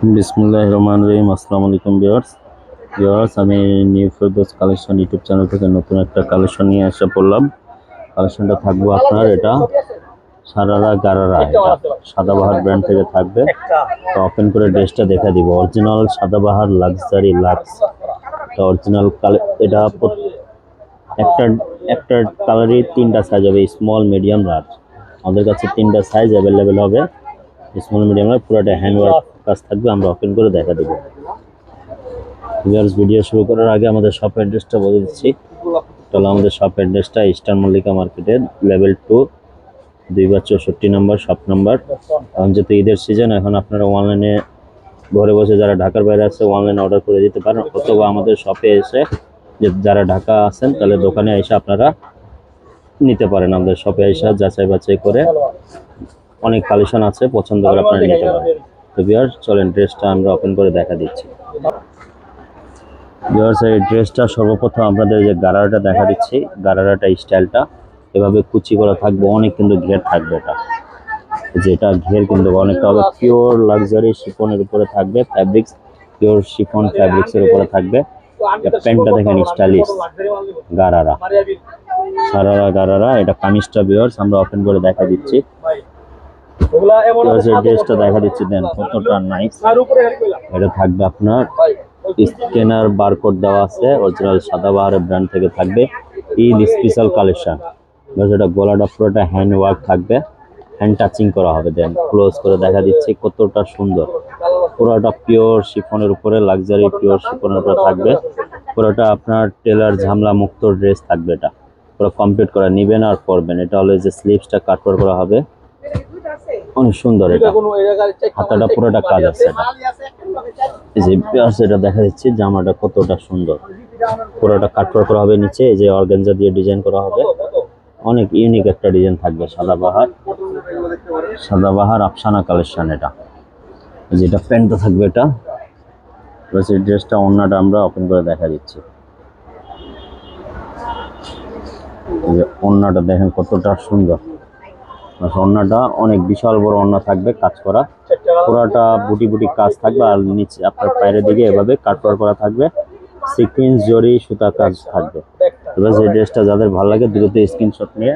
বিসমিল্লাহির রহমানির রহিম। আসসালামু আলাইকুম ভিউয়ার্স, আমি new Ferdous collection YouTube channel থেকে নতুন একটা কালেকশন নিয়ে এসে পড়লাম। কালেকশনটা থাকবে আপনার এটা সারারা গারারা, এটা সাদাবাহার ব্র্যান্ড থেকে থাকবে। তো ওপেন করে ড্রেসটা দেখা দিব। অরিজিনাল সাদাবাহার লাক্সারি লাক্স, এটা অরিজিনাল এটা একটা একটা কালারই তিনটা সাইজ হবে, স্মল মিডিয়াম লার্জ। আমাদের কাছে তিনটা সাইজ অ্যাভেলেবেল হবে, স্মল মিডিয়াম লার্জ। পুরোটা হ্যান্ডওয়ার্ক কাজ থাকবে, আমরা ওপেন করে দেখা দিব। ভিডিও শুরু করার আগে আমাদের শপ অ্যাড্রেসটা বলে দিচ্ছি। তাহলে আমাদের শপ অ্যাড্রেসটা ইস্টার্ন মল্লিকা মার্কেটের লেভেল 2, 2/64 নম্বর শপ নাম্বার। এখন যেহেতু ঈদের সিজন, এখন আপনারা অনলাইনে ঘরে বসে যারা ঢাকার বাইরে আছে অনলাইনে অর্ডার করে দিতে পারেন, অথবা আমাদের শপে এসে যারা ঢাকা আছেন তাহলে দোকানে এসে আপনারা নিতে পারেন। আমাদের শপে এসে যাচাই বাছাই করে অনেক কালেকশন আছে, পছন্দ করে আপনারা নিতে পারেন। তো ভিউয়ার্স, চলেন ড্রেসটা আমরা ওপেন করে দেখা দিচ্ছি। ভিউয়ার্স, এই ড্রেসটা সর্বপ্রথম আপনাদের যে গারারাটা দেখা দিচ্ছি, গারারাটা স্টাইলটা এভাবে কুচি করা থাকবে, অনেক কিন্তু ঘের থাকবে। যেটা ঘের কিন্তু অনেকটা হবে, পিওর লাক্সারি শিফনের উপরে থাকবে, ফ্যাব্রিক্স পিওর শিফন ফ্যাব্রিক্সের উপরে থাকবে। প্যান্টটা দেখেন স্টাইলিশ গারারা, সারারা গারারা। এটা কামিজটা ভিউয়ার্স আমরা ওপেন করে দেখা দিচ্ছি। ড্রেসটা দেখা দিচ্ছি, দেন কতটা নাইস। এটা থাকবে আপনার স্ক্যানার বারকোড দেওয়া আছে, অরিজিনাল সাদাবাহারের ব্র্যান্ড থেকে থাকবে, ঈদ স্পেশাল কালেকশন। এটা গলাটা পুরোটা হ্যান্ড ওয়ার্ক থাকবে, হ্যান্ড টাচিং করা হবে। দেন ক্লোজ করে দেখা দিচ্ছি কতটা সুন্দর। পুরোটা পিওর শিফনের উপরে, লাক্সারি পিওর শিফনের উপরে থাকবে। পুরোটা আপনার টেলার ঝামলা মুক্ত ড্রেস থাকবে। এটা পুরো কমপ্লিট করা, নিবেন আর পরবেন। এটা হলো যে স্লিভসটা কাটওয়ার করা হবে, অনেক সুন্দর। এটা হাতাটা পুরোটা কাজ আছে। এটা দেখা দিচ্ছি জামাটা কতটা সুন্দর, পুরোটা কাটওয়ার্ক করা হবে। নিচে এই যে অর্গানজা দিয়ে ডিজাইন করা হবে, অনেক ইউনিক একটা ডিজাইন থাকবে। সাদাবাহার আফসানা কালেকশন। এটা যেটা প্যান্টটা থাকবে, এটা এই ড্রেসটা ওন্নাটা আমরা ওপেন করে দেখা দিচ্ছি। এই যে ওন্নাটা দেখেন কতটা সুন্দর, ওন্নাটা অনেক বিশাল বড় ওন্না থাকবে, কাজ করা পুরাটা বুটি বুটি কাজ থাকবে। আর নিচে আপনার পায়ের দিকে এভাবে কাটওয়ার্ক করা থাকবে, সিকোয়েন্স জরি সুতা কাজ থাকবে। এবার এই ড্রেসটা যাদের ভালো লাগে দ্রুত স্ক্রিনশট নিয়ে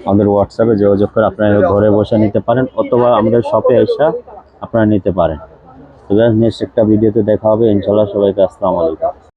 আমাদের হোয়াটসঅ্যাপে যোগাযোগ করে আপনারা ঘরে বসে নিতে পারেন, অথবা আমাদের শপে এসে আপনারা নিতে পারেন। এবার নেক্সট একটা ভিডিওতে দেখা হবে ইনশাআল্লাহ। সবাইকে আসসালামু আলাইকুম।